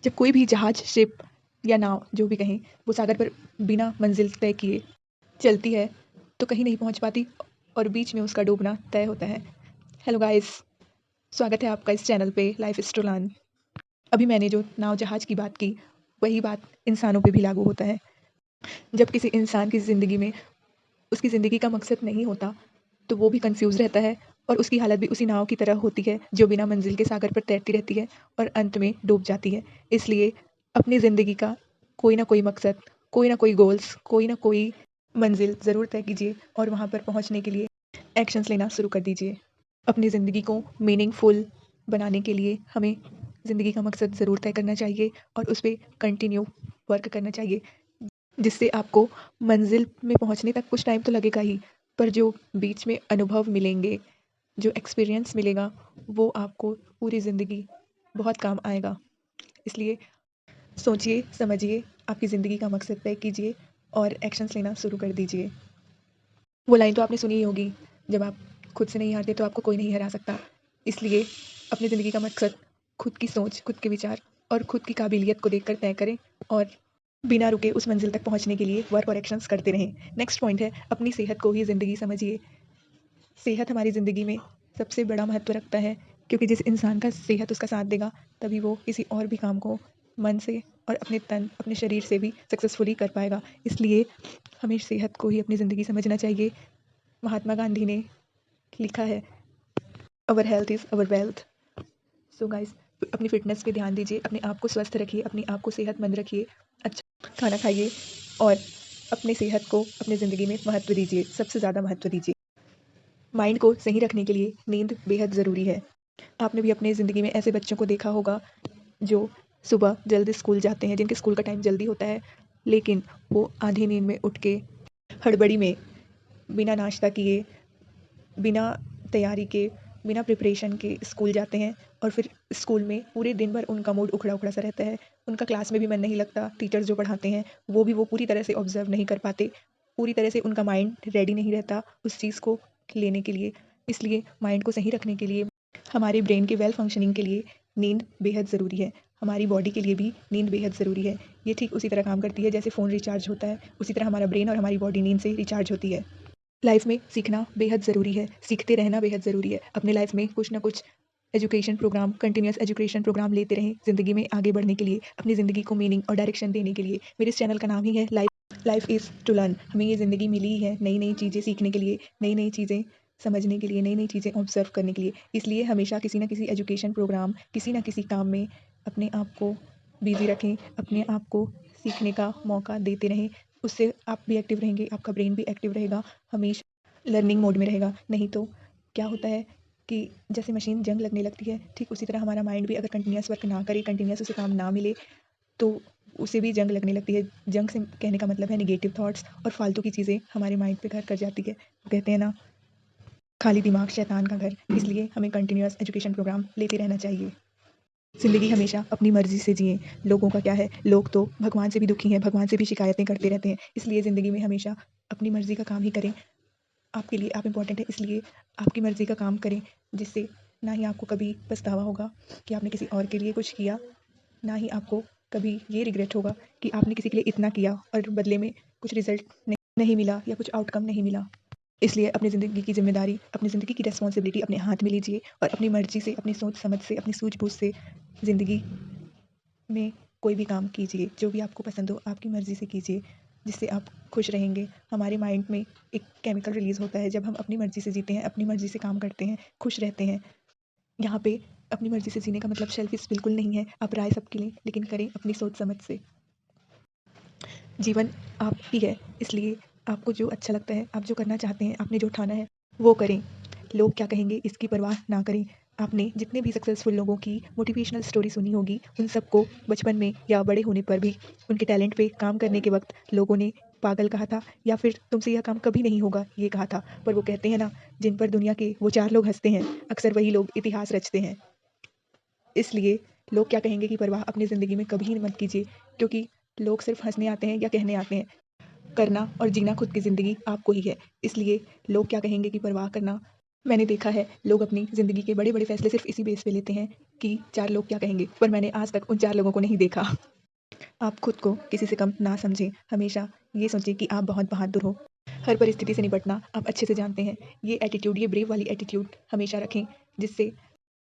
जब कोई भी जहाज, शिप या नाव जो भी कहें, वो सागर पर बिना मंजिल तय किए चलती है तो कहीं नहीं पहुंच पाती और बीच में उसका डूबना तय होता है। हेलो गाइस, स्वागत है आपका इस चैनल पे लाइफ इज टू लर्न। अभी मैंने जो नाव जहाज की बात की, वही बात इंसानों पे भी लागू होता है। जब किसी इंसान की ज़िंदगी में उसकी ज़िंदगी का मकसद नहीं होता तो वो भी कंफ्यूज रहता है और उसकी हालत भी उसी नाव की तरह होती है जो बिना मंजिल के सागर पर तैरती रहती है और अंत में डूब जाती है। इसलिए अपनी ज़िंदगी का कोई ना कोई मकसद, कोई ना कोई गोल्स, कोई ना कोई मंजिल ज़रूर तय कीजिए और वहाँ पर पहुँचने के लिए एक्शंस लेना शुरू कर दीजिए। अपनी ज़िंदगी को मीनिंगफुल बनाने के लिए हमें ज़िंदगी का मकसद ज़रूर तय करना चाहिए और उस पे कंटिन्यू वर्क करना चाहिए, जिससे आपको मंजिल में पहुँचने तक कुछ टाइम तो लगेगा ही, पर जो बीच में अनुभव मिलेंगे, जो एक्सपीरियंस मिलेगा, वो आपको पूरी ज़िंदगी बहुत काम आएगा। इसलिए सोचिए, समझिए, आपकी ज़िंदगी का मकसद तय कीजिए और एक्शंस लेना शुरू कर दीजिए। वो लाइन तो आपने सुनी ही होगी, जब आप खुद से नहीं हारते तो आपको कोई नहीं हरा सकता। इसलिए अपनी ज़िंदगी का मकसद खुद की सोच, खुद के विचार और खुद की काबिलियत को देखकर तय करें और बिना रुके उस मंजिल तक पहुँचने के लिए वर्क और एक्शंस करते रहें। नेक्स्ट पॉइंट है, अपनी सेहत को ही ज़िंदगी समझिए। सेहत हमारी ज़िंदगी में सबसे बड़ा महत्व रखता है, क्योंकि जिस इंसान का सेहत उसका साथ देगा, तभी वो किसी और भी काम को मन से और अपने तन, अपने शरीर से भी सक्सेसफुली कर पाएगा। इसलिए हमें सेहत को ही अपनी ज़िंदगी समझना चाहिए। महात्मा गांधी ने लिखा है, our health is our wealth. So guys, अपनी फ़िटनेस पे ध्यान दीजिए, अपने आप को स्वस्थ रखिए, अपने आप को सेहतमंद रखिए, अच्छा खाना खाइए और अपने सेहत को अपनी ज़िंदगी में महत्व दीजिए, सबसे ज़्यादा महत्व दीजिए। माइंड को सही रखने के लिए नींद बेहद ज़रूरी है। आपने भी अपनी ज़िंदगी में ऐसे बच्चों को देखा होगा जो सुबह जल्दी स्कूल जाते हैं, जिनके स्कूल का टाइम जल्दी होता है, लेकिन वो आधी नींद में उठ के हड़बड़ी में बिना नाश्ता किए, बिना तैयारी के, बिना प्रिपरेशन के स्कूल जाते हैं और फिर स्कूल में पूरे दिन भर उनका मूड उखड़ा-उखड़ा सा रहता है। उनका क्लास में भी मन नहीं लगता, टीचर्स जो पढ़ाते हैं वो पूरी तरह से ऑब्ज़र्व नहीं कर पाते, पूरी तरह से उनका माइंड रेडी नहीं रहता उस चीज़ को लेने के लिए। इसलिए माइंड को सही रखने के लिए, हमारे ब्रेन के वेल फंक्शनिंग के लिए नींद बेहद ज़रूरी है। हमारी बॉडी के लिए भी नींद बेहद ज़रूरी है। ये ठीक उसी तरह काम करती है जैसे फ़ोन रिचार्ज होता है, उसी तरह हमारा ब्रेन और हमारी बॉडी नींद से रिचार्ज होती है। लाइफ में सीखना बेहद ज़रूरी है, सीखते रहना बेहद ज़रूरी है। अपने लाइफ में कुछ ना कुछ education program, continuous education program लेते रहें, ज़िंदगी में आगे बढ़ने के लिए, अपनी ज़िंदगी को मीनिंग और डायरेक्शन देने के लिए। मेरे इस चैनल का नाम ही है लाइफ इज़ टू लर्न। हमें ये ज़िंदगी मिली ही है नई-नई चीज़ें सीखने के लिए, नई-नई चीज़ें समझने के लिए, नई-नई चीज़ें ऑब्ज़र्व करने के लिए। इसलिए हमेशा किसी न किसी एजुकेशन प्रोग्राम, किसी न किसी काम में अपने आप को बिज़ी रखें, अपने आप को सीखने का मौका देते रहें। उससे आप भी एक्टिव रहेंगे, आपका ब्रेन भी एक्टिव रहेगा, हमेशा लर्निंग मोड में रहेगा। नहीं तो क्या होता है कि जैसे मशीन जंग लगने लगती है, ठीक उसी तरह हमारा माइंड भी अगर कंटिन्यूअस वर्क ना करे, कंटिन्यूअस उसे काम ना मिले, तो उसे भी जंग लगने लगती है। जंग से कहने का मतलब है नेगेटिव थॉट्स और फालतू की चीज़ें हमारे माइंड पे घर कर जाती है। कहते हैं ना, खाली दिमाग शैतान का घर। इसलिए हमें कंटिन्यूअस एजुकेशन प्रोग्राम लेते रहना चाहिए। ज़िंदगी हमेशा अपनी मर्ज़ी से जिएँ। लोगों का क्या है, लोग तो भगवान से भी दुखी हैं, भगवान से भी शिकायतें करते रहते हैं। इसलिए ज़िंदगी में हमेशा अपनी मर्ज़ी का काम ही करें। आपके लिए आप इम्पोर्टेंट है, इसलिए आपकी मर्ज़ी का काम करें, जिससे ना ही आपको कभी पछतावा होगा कि आपने किसी और के लिए कुछ किया, ना ही आपको कभी ये रिग्रेट होगा कि आपने किसी के लिए इतना किया और बदले में कुछ रिज़ल्ट नहीं मिला या कुछ आउटकम नहीं मिला। इसलिए अपनी ज़िंदगी की ज़िम्मेदारी, अपनी ज़िंदगी की रिस्पॉन्सिबिलिटी अपने हाथ में लीजिए और अपनी मर्ज़ी से, अपनी सोच समझ से, अपनी सूझबूझ से ज़िंदगी में कोई भी काम कीजिए। जो भी आपको पसंद हो, आपकी मर्ज़ी से कीजिए, जिससे आप खुश रहेंगे। हमारे माइंड में एक केमिकल रिलीज़ होता है जब हम अपनी मर्ज़ी से जीते हैं, अपनी मर्ज़ी से काम करते हैं, खुश रहते हैं। यहाँ पे अपनी मर्ज़ी से जीने का मतलब सेल्फिश बिल्कुल नहीं है। आप राय सबकी लें, लेकिन करें अपनी सोच समझ से। जीवन आप ही है, इसलिए आपको जो अच्छा लगता है, आप जो करना चाहते हैं, आपने जो ठाना है, वो करें। लोग क्या कहेंगे इसकी परवाह ना करें। आपने जितने भी सक्सेसफुल लोगों की मोटिवेशनल स्टोरी सुनी होगी, उन सबको बचपन में या बड़े होने पर भी उनके टैलेंट पे काम करने के वक़्त लोगों ने पागल कहा था या फिर तुमसे यह काम कभी नहीं होगा, ये कहा था। पर वो कहते हैं ना, जिन पर दुनिया के वो 4 लोग हँसते हैं, अक्सर वही लोग इतिहास रचते हैं। इसलिए लोग क्या कहेंगे की परवाह अपनी ज़िंदगी में कभी मत कीजिए, क्योंकि लोग सिर्फ़ हँसने आते हैं या कहने आते हैं। करना और जीना खुद की ज़िंदगी आपको ही है। इसलिए लोग क्या कहेंगे की परवाह करना मैंने देखा है लोग अपनी ज़िंदगी के बड़े-बड़े फ़ैसले सिर्फ़ इसी बेस पे लेते हैं कि 4 लोग क्या कहेंगे, पर मैंने आज तक उन 4 लोगों को नहीं देखा। आप खुद को किसी से कम ना समझें, हमेशा ये सोचें कि आप बहुत बहादुर हो। हर परिस्थिति से निपटना आप अच्छे से जानते हैं। ये एटीट्यूड, ये ब्रेव वाली एटीट्यूड हमेशा रखें, जिससे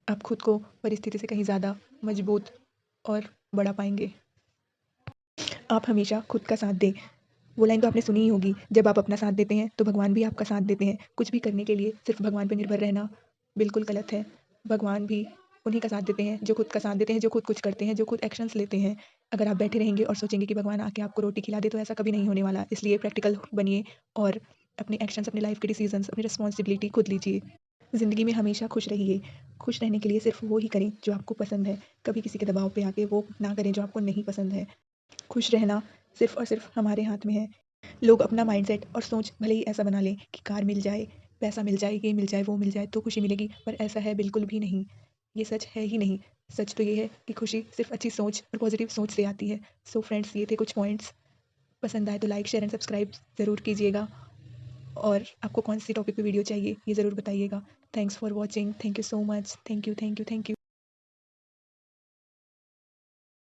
आप खुद को परिस्थिति से कहीं ज़्यादा मजबूत और बड़ा पाएँगे। आप हमेशा खुद का साथ दें। वो लाइन तो आपने सुनी ही होगी, जब आप अपना साथ देते हैं, तो भगवान भी आपका साथ देते हैं। कुछ भी करने के लिए सिर्फ़ भगवान पे निर्भर रहना बिल्कुल गलत है। भगवान भी उन्हीं का साथ देते हैं, जो खुद का साथ देते हैं, जो खुद कुछ करते हैं, जो खुद एक्शन्स लेते हैं। अगर आप बैठे रहेंगे और सोचेंगे कि भगवान आके आपको रोटी खिला दे, तो ऐसा कभी नहीं होने वाला। इसलिए प्रैक्टिकल बनिए और अपने एक्शन्स, अपनी लाइफ़ के डिसीज़न्स, अपनी रिस्पॉन्सिबिलिटी खुद लीजिए। ज़िंदगी में हमेशा खुश रहिए। खुश रहने के लिए सिर्फ़ वो ही करें, जो आपको पसंद है। कभी किसी के दबाव पे आके वो ना करें, जो आपको नहीं पसंद है। खुश रहना सिर्फ़ और सिर्फ़ हमारे हाथ में है। लोग अपना माइंडसेट और सोच भले ही ऐसा बना लें कि कार मिल जाए, पैसा मिल जाए, ये मिल जाए, वो मिल जाए तो खुशी मिलेगी, पर ऐसा है बिल्कुल भी नहीं। ये सच है ही नहीं। सच तो ये है कि खुशी सिर्फ़ अच्छी सोच और पॉज़िटिव सोच से आती है। सो फ्रेंड्स, ये थे कुछ पॉइंट्स। पसंद आए तो लाइक, शेयर एंड सब्सक्राइब ज़रूर कीजिएगा और आपको कौन-सी टॉपिक पे वीडियो चाहिए, ये ज़रूर बताइएगा। Thanks for watching. Thank you so much. Thank you, thank you, thank you.